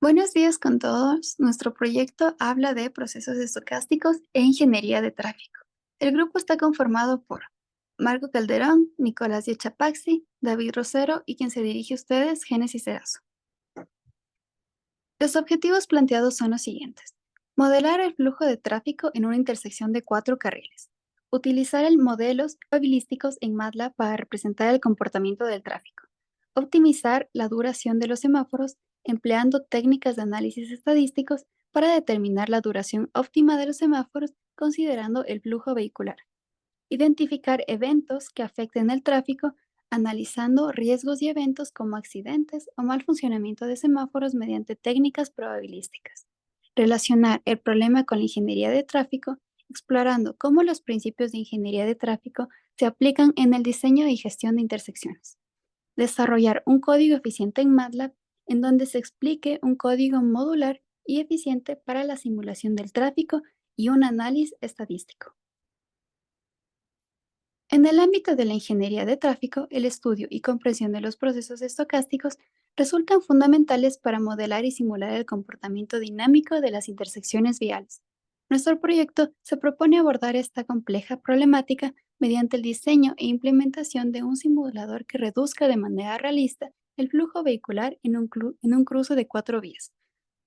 Buenos días con todos. Nuestro proyecto habla de procesos estocásticos e ingeniería de tráfico. El grupo está conformado por Marco Calderón, Nicolás Diachapaxi, David Rosero y quien se dirige a ustedes, Génesis Erazo. Los objetivos planteados son los siguientes. Modelar el flujo de tráfico en una intersección de cuatro carriles. Utilizar el modelos probabilísticos en MATLAB para representar el comportamiento del tráfico. Optimizar la duración de los semáforos empleando técnicas de análisis estadísticos para determinar la duración óptima de los semáforos considerando el flujo vehicular. Identificar eventos que afecten el tráfico, analizando riesgos y eventos como accidentes o mal funcionamiento de semáforos mediante técnicas probabilísticas. Relacionar el problema con la ingeniería de tráfico, explorando cómo los principios de ingeniería de tráfico se aplican en el diseño y gestión de intersecciones. Desarrollar un código eficiente en MATLAB en donde se explique un código modular y eficiente para la simulación del tráfico y un análisis estadístico. En el ámbito de la ingeniería de tráfico, el estudio y comprensión de los procesos estocásticos resultan fundamentales para modelar y simular el comportamiento dinámico de las intersecciones viales. Nuestro proyecto se propone abordar esta compleja problemática mediante el diseño e implementación de un simulador que reduzca de manera realista el flujo vehicular en un cruce de cuatro vías.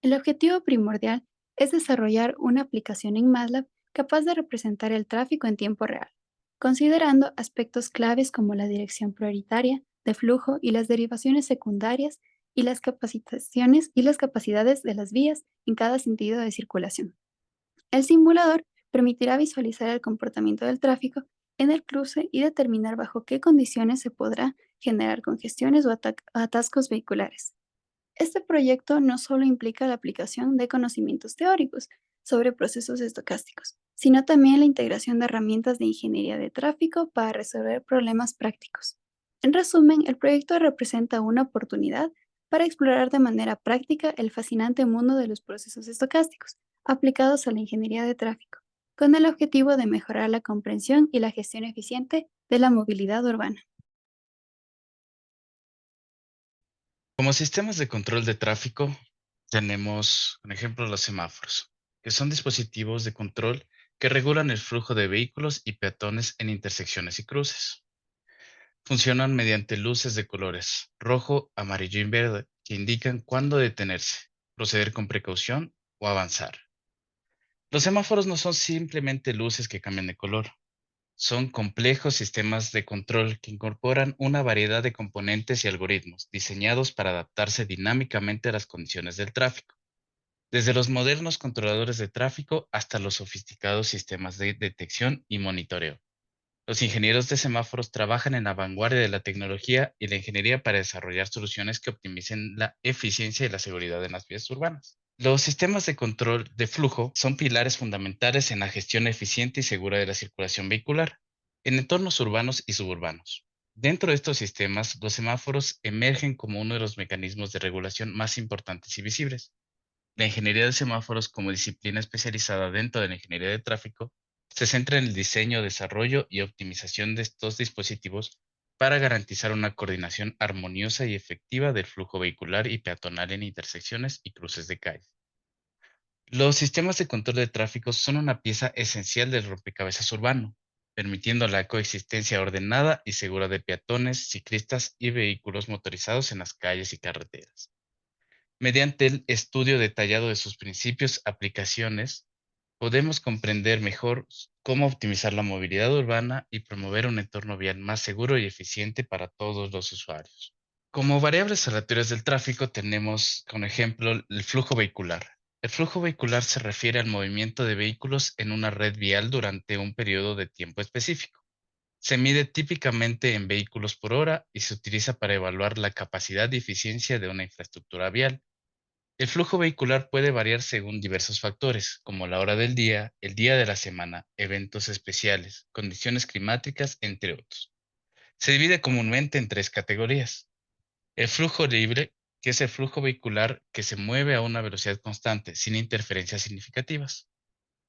El objetivo primordial es desarrollar una aplicación en MATLAB capaz de representar el tráfico en tiempo real, considerando aspectos claves como la dirección prioritaria de flujo y las derivaciones secundarias y las capacitaciones y las capacidades de las vías en cada sentido de circulación. El simulador permitirá visualizar el comportamiento del tráfico en el cruce y determinar bajo qué condiciones se podrá generar congestiones o atascos vehiculares. Este proyecto no solo implica la aplicación de conocimientos teóricos sobre procesos estocásticos, sino también la integración de herramientas de ingeniería de tráfico para resolver problemas prácticos. En resumen, el proyecto representa una oportunidad para explorar de manera práctica el fascinante mundo de los procesos estocásticos aplicados a la ingeniería de tráfico, con el objetivo de mejorar la comprensión y la gestión eficiente de la movilidad urbana. Como sistemas de control de tráfico, tenemos, por ejemplo, los semáforos, que son dispositivos de control que regulan el flujo de vehículos y peatones en intersecciones y cruces. Funcionan mediante luces de colores rojo, amarillo y verde que indican cuándo detenerse, proceder con precaución o avanzar. Los semáforos no son simplemente luces que cambian de color. Son complejos sistemas de control que incorporan una variedad de componentes y algoritmos diseñados para adaptarse dinámicamente a las condiciones del tráfico, desde los modernos controladores de tráfico hasta los sofisticados sistemas de detección y monitoreo. Los ingenieros de semáforos trabajan en la vanguardia de la tecnología y la ingeniería para desarrollar soluciones que optimicen la eficiencia y la seguridad en las vías urbanas. Los sistemas de control de flujo son pilares fundamentales en la gestión eficiente y segura de la circulación vehicular en entornos urbanos y suburbanos. Dentro de estos sistemas, los semáforos emergen como uno de los mecanismos de regulación más importantes y visibles. La ingeniería de semáforos como disciplina especializada dentro de la ingeniería de tráfico se centra en el diseño, desarrollo y optimización de estos dispositivos para garantizar una coordinación armoniosa y efectiva del flujo vehicular y peatonal en intersecciones y cruces de calle. Los sistemas de control de tráfico son una pieza esencial del rompecabezas urbano, permitiendo la coexistencia ordenada y segura de peatones, ciclistas y vehículos motorizados en las calles y carreteras. Mediante el estudio detallado de sus principios, aplicaciones, podemos comprender mejor cómo optimizar la movilidad urbana y promover un entorno vial más seguro y eficiente para todos los usuarios. Como variables aleatorias del tráfico tenemos, como ejemplo, el flujo vehicular. El flujo vehicular se refiere al movimiento de vehículos en una red vial durante un periodo de tiempo específico. Se mide típicamente en vehículos por hora y se utiliza para evaluar la capacidad y eficiencia de una infraestructura vial. El flujo vehicular puede variar según diversos factores, como la hora del día, el día de la semana, eventos especiales, condiciones climáticas, entre otros. Se divide comúnmente en tres categorías. El flujo libre, que es el flujo vehicular que se mueve a una velocidad constante, sin interferencias significativas.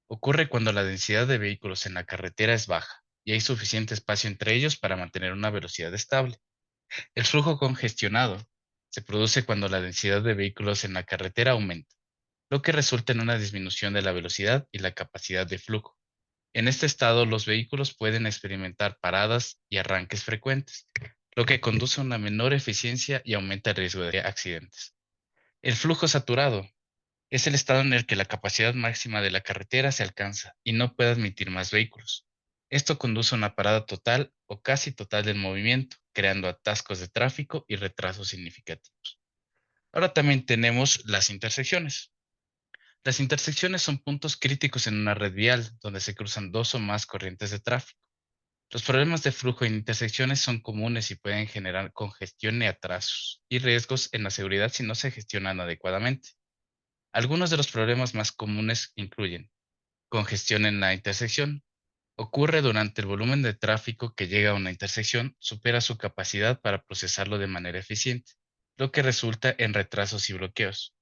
Ocurre cuando la densidad de vehículos en la carretera es baja y hay suficiente espacio entre ellos para mantener una velocidad estable. El flujo congestionado Se produce cuando la densidad de vehículos en la carretera aumenta, lo que resulta en una disminución de la velocidad y la capacidad de flujo. En este estado, los vehículos pueden experimentar paradas y arranques frecuentes, lo que conduce a una menor eficiencia y aumenta el riesgo de accidentes. El flujo saturado es el estado en el que la capacidad máxima de la carretera se alcanza y no puede admitir más vehículos. Esto conduce a una parada total o casi total del movimiento, creando atascos de tráfico y retrasos significativos. Ahora también tenemos las intersecciones. Las intersecciones son puntos críticos en una red vial donde se cruzan dos o más corrientes de tráfico. Los problemas de flujo en intersecciones son comunes y pueden generar congestión y atrasos y riesgos en la seguridad si no se gestionan adecuadamente. Algunos de los problemas más comunes incluyen congestión en la intersección. Ocurre durante el volumen de tráfico que llega a una intersección supera su capacidad para procesarlo de manera eficiente, lo que resulta en retrasos y bloqueos.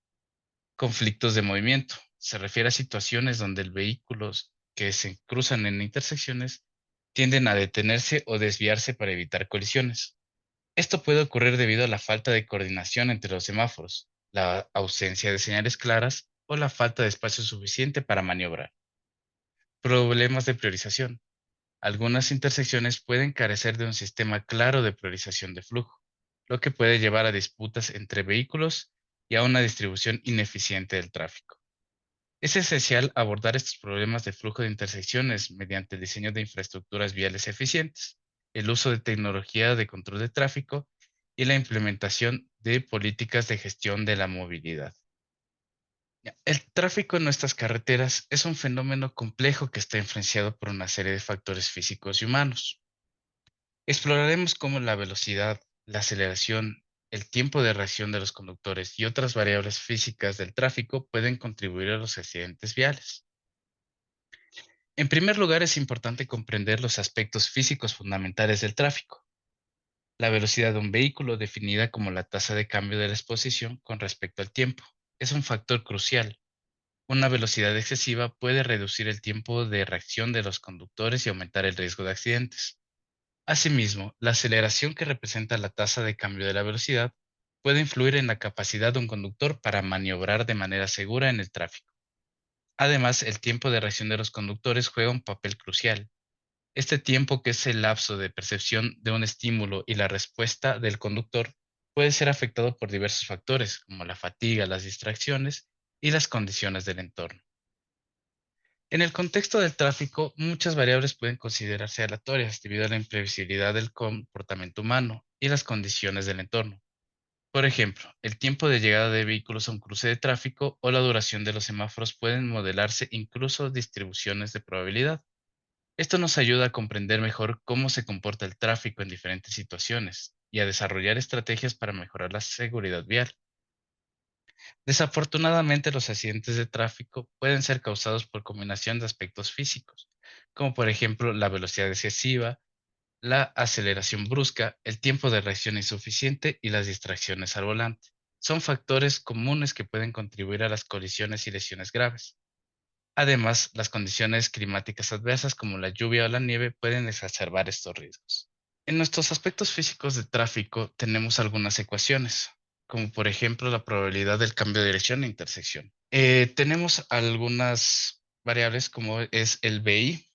Conflictos de movimiento. Se refiere a situaciones donde los vehículos que se cruzan en intersecciones tienden a detenerse o desviarse para evitar colisiones. Esto puede ocurrir debido a la falta de coordinación entre los semáforos, la ausencia de señales claras o la falta de espacio suficiente para maniobrar. Problemas de priorización. Algunas intersecciones pueden carecer de un sistema claro de priorización de flujo, lo que puede llevar a disputas entre vehículos y a una distribución ineficiente del tráfico. Es esencial abordar estos problemas de flujo de intersecciones mediante el diseño de infraestructuras viales eficientes, el uso de tecnología de control de tráfico y la implementación de políticas de gestión de la movilidad. Ya, el tráfico en nuestras carreteras es un fenómeno complejo que está influenciado por una serie de factores físicos y humanos. Exploraremos cómo la velocidad, la aceleración, el tiempo de reacción de los conductores y otras variables físicas del tráfico pueden contribuir a los accidentes viales. En primer lugar, es importante comprender los aspectos físicos fundamentales del tráfico. La velocidad de un vehículo, definida como la tasa de cambio de la exposición con respecto al tiempo, es un factor crucial. Una velocidad excesiva puede reducir el tiempo de reacción de los conductores y aumentar el riesgo de accidentes. Asimismo, la aceleración que representa la tasa de cambio de la velocidad puede influir en la capacidad de un conductor para maniobrar de manera segura en el tráfico. Además, el tiempo de reacción de los conductores juega un papel crucial. Este tiempo, que es el lapso de percepción de un estímulo y la respuesta del conductor, puede ser afectado por diversos factores, como la fatiga, las distracciones y las condiciones del entorno. En el contexto del tráfico, muchas variables pueden considerarse aleatorias debido a la imprevisibilidad del comportamiento humano y las condiciones del entorno. Por ejemplo, el tiempo de llegada de vehículos a un cruce de tráfico o la duración de los semáforos pueden modelarse incluso distribuciones de probabilidad. Esto nos ayuda a comprender mejor cómo se comporta el tráfico en diferentes situaciones y a desarrollar estrategias para mejorar la seguridad vial. Desafortunadamente, los accidentes de tráfico pueden ser causados por combinación de aspectos físicos, como por ejemplo la velocidad excesiva, la aceleración brusca, el tiempo de reacción insuficiente y las distracciones al volante. Son factores comunes que pueden contribuir a las colisiones y lesiones graves. Además, las condiciones climáticas adversas como la lluvia o la nieve pueden exacerbar estos riesgos. En nuestros aspectos físicos de tráfico tenemos algunas ecuaciones, como por ejemplo la probabilidad del cambio de dirección e intersección. Tenemos algunas variables como es el BI,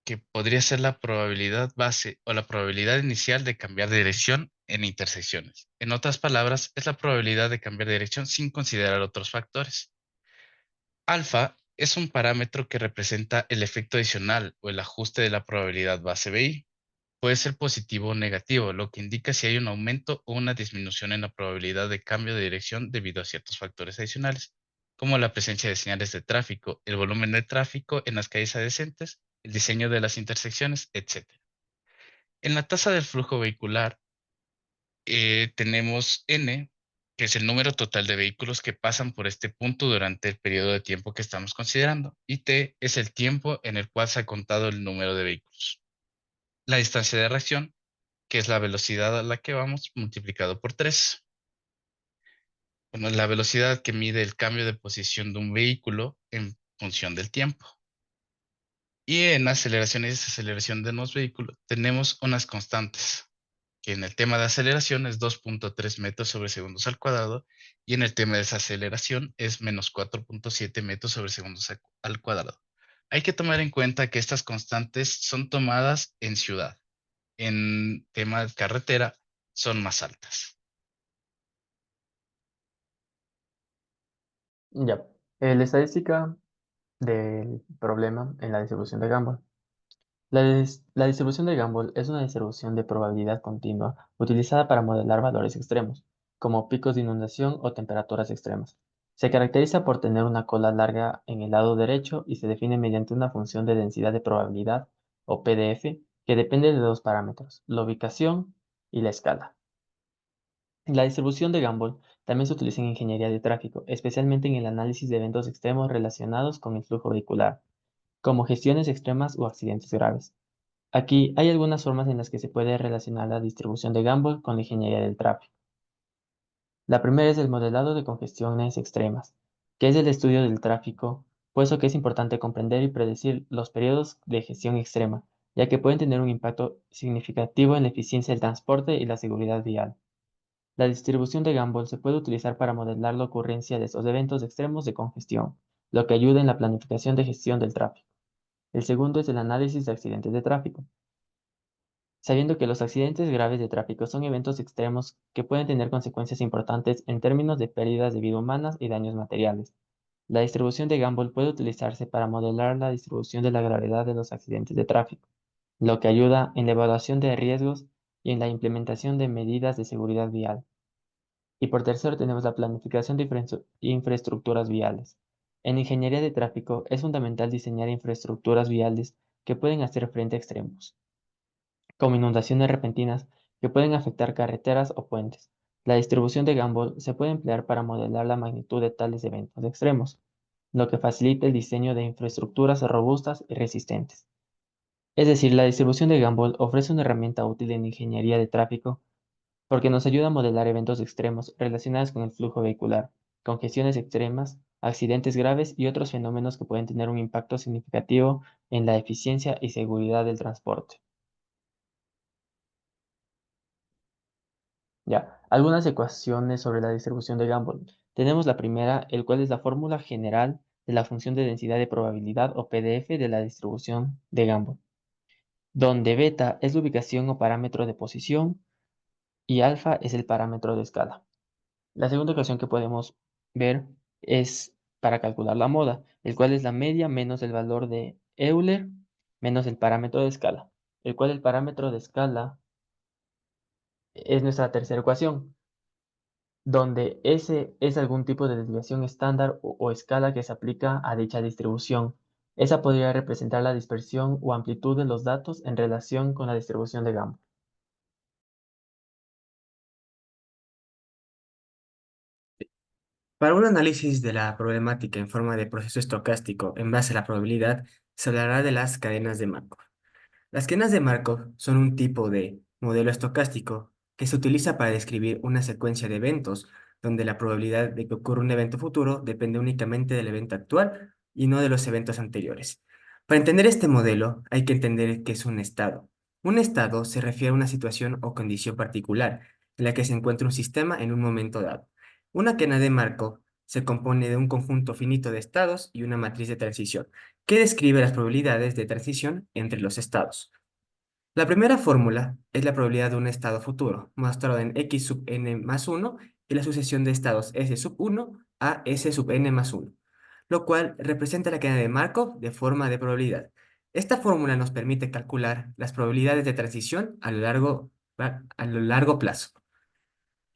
que podría ser la probabilidad base o la probabilidad inicial de cambiar de dirección en intersecciones. En otras palabras, es la probabilidad de cambiar de dirección sin considerar otros factores. Alfa es un parámetro que representa el efecto adicional o el ajuste de la probabilidad base BI. Puede ser positivo o negativo, lo que indica si hay un aumento o una disminución en la probabilidad de cambio de dirección debido a ciertos factores adicionales, como la presencia de señales de tráfico, el volumen de tráfico en las calles adyacentes, el diseño de las intersecciones, etc. En la tasa del flujo vehicular tenemos N, que es el número total de vehículos que pasan por este punto durante el periodo de tiempo que estamos considerando, y T es el tiempo en el cual se ha contado el número de vehículos. La distancia de reacción, que es la velocidad a la que vamos multiplicado por 3. Bueno, la velocidad que mide el cambio de posición de un vehículo en función del tiempo. Y en aceleración y desaceleración de los vehículos tenemos unas constantes. que en el tema de aceleración es 2,3 metros sobre segundos al cuadrado y en el tema de desaceleración es menos 4,7 metros sobre segundos al cuadrado. Hay que tomar en cuenta que estas constantes son tomadas en ciudad. En tema de carretera son más altas. Ya. La estadística del problema en la distribución de Gumbel. La distribución de Gumbel es una distribución de probabilidad continua utilizada para modelar valores extremos, como picos de inundación o temperaturas extremas. Se caracteriza por tener una cola larga en el lado derecho y se define mediante una función de densidad de probabilidad, o PDF, que depende de dos parámetros, la ubicación y la escala. La distribución de Gumbel también se utiliza en ingeniería de tráfico, especialmente en el análisis de eventos extremos relacionados con el flujo vehicular, como gestiones extremas o accidentes graves. Aquí hay algunas formas en las que se puede relacionar la distribución de Gumbel con la ingeniería del tráfico. La primera es el modelado de congestiones extremas, que es el estudio del tráfico, puesto que es importante comprender y predecir los periodos de gestión extrema, ya que pueden tener un impacto significativo en la eficiencia del transporte y la seguridad vial. La distribución de Gumbel se puede utilizar para modelar la ocurrencia de estos eventos extremos de congestión, lo que ayuda en la planificación de gestión del tráfico. El segundo es el análisis de accidentes de tráfico. Sabiendo que los accidentes graves de tráfico son eventos extremos que pueden tener consecuencias importantes en términos de pérdidas de vida humanas y daños materiales. La distribución de Gumbel puede utilizarse para modelar la distribución de la gravedad de los accidentes de tráfico, lo que ayuda en la evaluación de riesgos y en la implementación de medidas de seguridad vial. Y por tercero tenemos la planificación de infraestructuras viales. En ingeniería de tráfico es fundamental diseñar infraestructuras viales que pueden hacer frente a extremos, como inundaciones repentinas que pueden afectar carreteras o puentes. La distribución de Gumbel se puede emplear para modelar la magnitud de tales eventos extremos, lo que facilita el diseño de infraestructuras robustas y resistentes. Es decir, la distribución de Gumbel ofrece una herramienta útil en ingeniería de tráfico porque nos ayuda a modelar eventos extremos relacionados con el flujo vehicular, congestiones extremas, accidentes graves y otros fenómenos que pueden tener un impacto significativo en la eficiencia y seguridad del transporte. Ya, algunas ecuaciones sobre la distribución de Gumbel. Tenemos la primera, el cual es la fórmula general de la función de densidad de probabilidad o PDF de la distribución de Gumbel, donde beta es la ubicación o parámetro de posición y alfa es el parámetro de escala. La segunda ecuación que podemos ver es para calcular la moda, el cual es la media menos el valor de Euler menos el parámetro de escala, el cual el parámetro de escala es nuestra tercera ecuación, donde S es algún tipo de desviación estándar o escala que se aplica a dicha distribución. Esa podría representar la dispersión o amplitud de los datos en relación con la distribución de Gamma. Para un análisis de la problemática en forma de proceso estocástico en base a la probabilidad, se hablará de las cadenas de Markov. Las cadenas de Markov son un tipo de modelo estocástico que se utiliza para describir una secuencia de eventos donde la probabilidad de que ocurra un evento futuro depende únicamente del evento actual y no de los eventos anteriores. Para entender este modelo, hay que entender qué es un estado. Un estado se refiere a una situación o condición particular en la que se encuentra un sistema en un momento dado. Una cadena de Markov se compone de un conjunto finito de estados y una matriz de transición que describe las probabilidades de transición entre los estados. La primera fórmula es la probabilidad de un estado futuro, mostrado en x sub n más 1 y la sucesión de estados s sub 1 a s sub n más 1, lo cual representa la cadena de Markov de forma de probabilidad. Esta fórmula nos permite calcular las probabilidades de transición a lo largo plazo.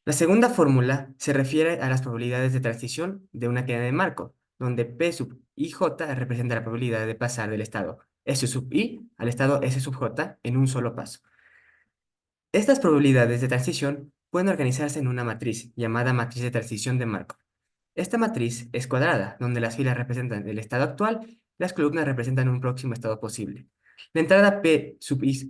La segunda fórmula se refiere a las probabilidades de transición de una cadena de Markov, donde P sub ij representa la probabilidad de pasar del estado S sub i al estado S sub j en un solo paso. Estas probabilidades de transición pueden organizarse en una matriz llamada matriz de transición de Markov. Esta matriz es cuadrada, donde las filas representan el estado actual y las columnas representan un próximo estado posible. La entrada P sub ij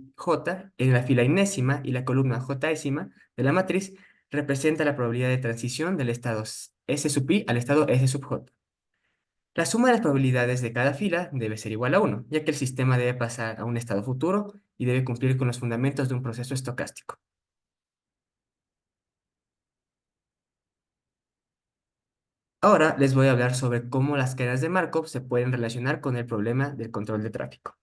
en la fila enésima y la columna jésima de la matriz representa la probabilidad de transición del estado S sub i al estado S sub j. La suma de las probabilidades de cada fila debe ser igual a 1, ya que el sistema debe pasar a un estado futuro y debe cumplir con los fundamentos de un proceso estocástico. Ahora les voy a hablar sobre cómo las cadenas de Markov se pueden relacionar con el problema del control de tráfico.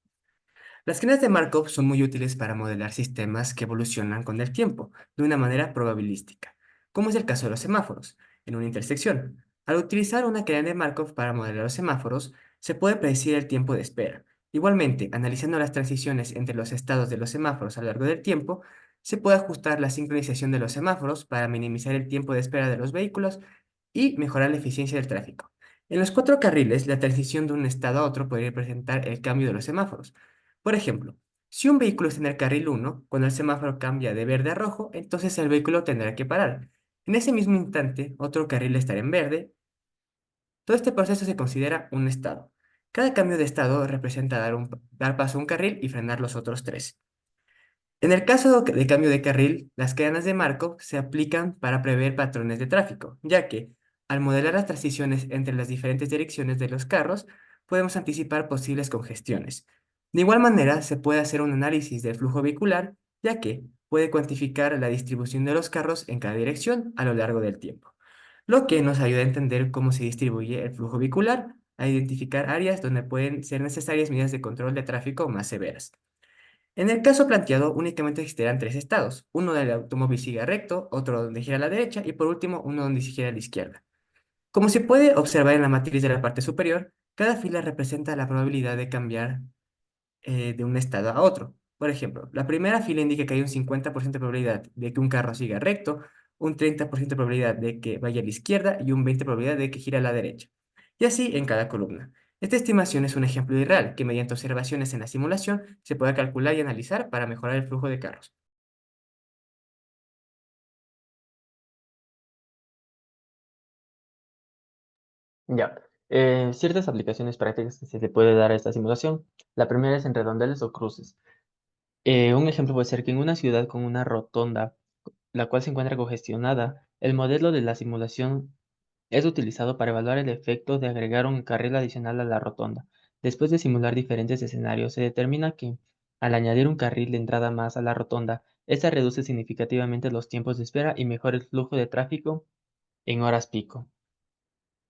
Las cadenas de Markov son muy útiles para modelar sistemas que evolucionan con el tiempo, de una manera probabilística, como es el caso de los semáforos, en una intersección. Al utilizar una cadena de Markov para modelar los semáforos, se puede predecir el tiempo de espera. Igualmente, analizando las transiciones entre los estados de los semáforos a lo largo del tiempo, se puede ajustar la sincronización de los semáforos para minimizar el tiempo de espera de los vehículos y mejorar la eficiencia del tráfico. En los cuatro carriles, la transición de un estado a otro podría representar el cambio de los semáforos. Por ejemplo, si un vehículo está en el carril 1, cuando el semáforo cambia de verde a rojo, entonces el vehículo tendrá que parar. En ese mismo instante, otro carril estará en verde. Todo este proceso se considera un estado. Cada cambio de estado representa dar paso a un carril y frenar los otros tres. En el caso de cambio de carril, las cadenas de Markov se aplican para prever patrones de tráfico, ya que al modelar las transiciones entre las diferentes direcciones de los carros, podemos anticipar posibles congestiones. De igual manera, se puede hacer un análisis del flujo vehicular, ya que puede cuantificar la distribución de los carros en cada dirección a lo largo del tiempo, lo que nos ayuda a entender cómo se distribuye el flujo vehicular, a identificar áreas donde pueden ser necesarias medidas de control de tráfico más severas. En el caso planteado, únicamente existirán tres estados: uno donde el automóvil siga recto, otro donde gira a la derecha y por último uno donde se gira a la izquierda. Como se puede observar en la matriz de la parte superior, cada fila representa la probabilidad de cambiar de un estado a otro. Por ejemplo, la primera fila indica que hay un 50% de probabilidad de que un carro siga recto, un 30% de probabilidad de que vaya a la izquierda y un 20% de probabilidad de que gire a la derecha. Y así en cada columna. Esta estimación es un ejemplo irreal que mediante observaciones en la simulación se puede calcular y analizar para mejorar el flujo de carros. Ya. Ciertas aplicaciones prácticas que se le puede dar a esta simulación. La primera es en redondeles o cruces. Un ejemplo puede ser que en una ciudad con una rotonda, la cual se encuentra congestionada, el modelo de la simulación es utilizado para evaluar el efecto de agregar un carril adicional a la rotonda. Después de simular diferentes escenarios, se determina que, al añadir un carril de entrada más a la rotonda, esta reduce significativamente los tiempos de espera y mejora el flujo de tráfico en horas pico.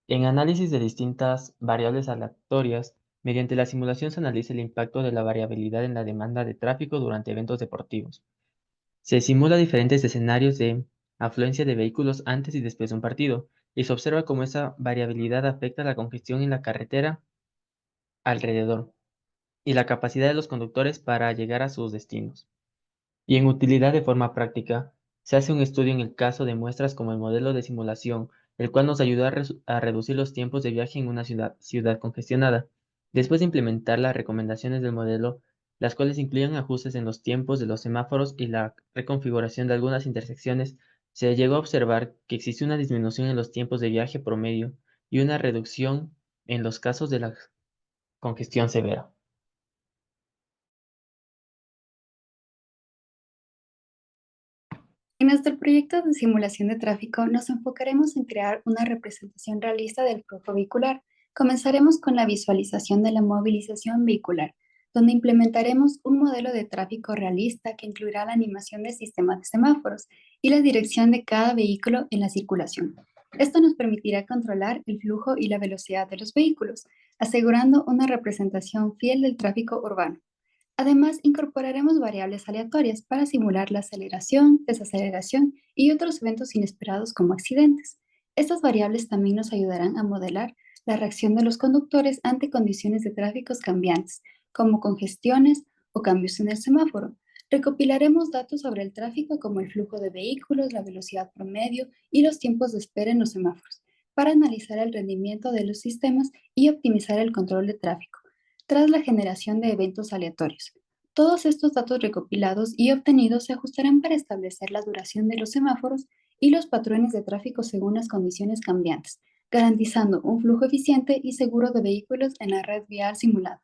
En análisis de distintas variables aleatorias, mediante la simulación se analiza el impacto de la variabilidad en la demanda de tráfico durante eventos deportivos. Se simula diferentes escenarios de afluencia de vehículos antes y después de un partido, y se observa cómo esa variabilidad afecta la congestión en la carretera alrededor y la capacidad de los conductores para llegar a sus destinos. Y en utilidad de forma práctica, se hace un estudio en el caso de muestras como el modelo de simulación, el cual nos ayuda a reducir los tiempos de viaje en una ciudad congestionada. Después de implementar las recomendaciones del modelo, las cuales incluyen ajustes en los tiempos de los semáforos y la reconfiguración de algunas intersecciones, se llegó a observar que existe una disminución en los tiempos de viaje promedio y una reducción en los casos de la congestión severa. En nuestro proyecto de simulación de tráfico nos enfocaremos en crear una representación realista del flujo vehicular. Comenzaremos con la visualización de la movilización vehicular, donde implementaremos un modelo de tráfico realista que incluirá la animación del sistema de semáforos y la dirección de cada vehículo en la circulación. Esto nos permitirá controlar el flujo y la velocidad de los vehículos, asegurando una representación fiel del tráfico urbano. Además, incorporaremos variables aleatorias para simular la aceleración, desaceleración y otros eventos inesperados como accidentes. Estas variables también nos ayudarán a modelar la reacción de los conductores ante condiciones de tráfico cambiantes, como congestiones o cambios en el semáforo. Recopilaremos datos sobre el tráfico como el flujo de vehículos, la velocidad promedio y los tiempos de espera en los semáforos, para analizar el rendimiento de los sistemas y optimizar el control de tráfico tras la generación de eventos aleatorios. Todos estos datos recopilados y obtenidos se ajustarán para establecer la duración de los semáforos y los patrones de tráfico según las condiciones cambiantes, garantizando un flujo eficiente y seguro de vehículos en la red vial simulada.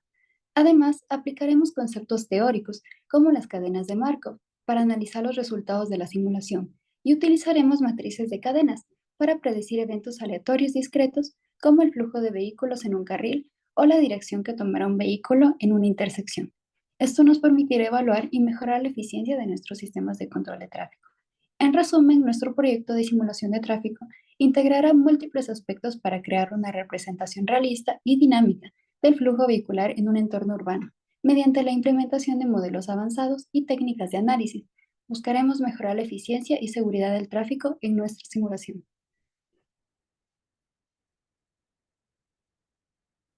Además, aplicaremos conceptos teóricos como las cadenas de Markov para analizar los resultados de la simulación y utilizaremos matrices de cadenas para predecir eventos aleatorios discretos como el flujo de vehículos en un carril o la dirección que tomará un vehículo en una intersección. Esto nos permitirá evaluar y mejorar la eficiencia de nuestros sistemas de control de tráfico. En resumen, nuestro proyecto de simulación de tráfico Integrará múltiples aspectos para crear una representación realista y dinámica del flujo vehicular en un entorno urbano. Mediante la implementación de modelos avanzados y técnicas de análisis, buscaremos mejorar la eficiencia y seguridad del tráfico en nuestra simulación.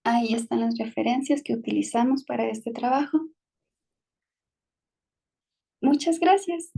Ahí están las referencias que utilizamos para este trabajo. Muchas gracias.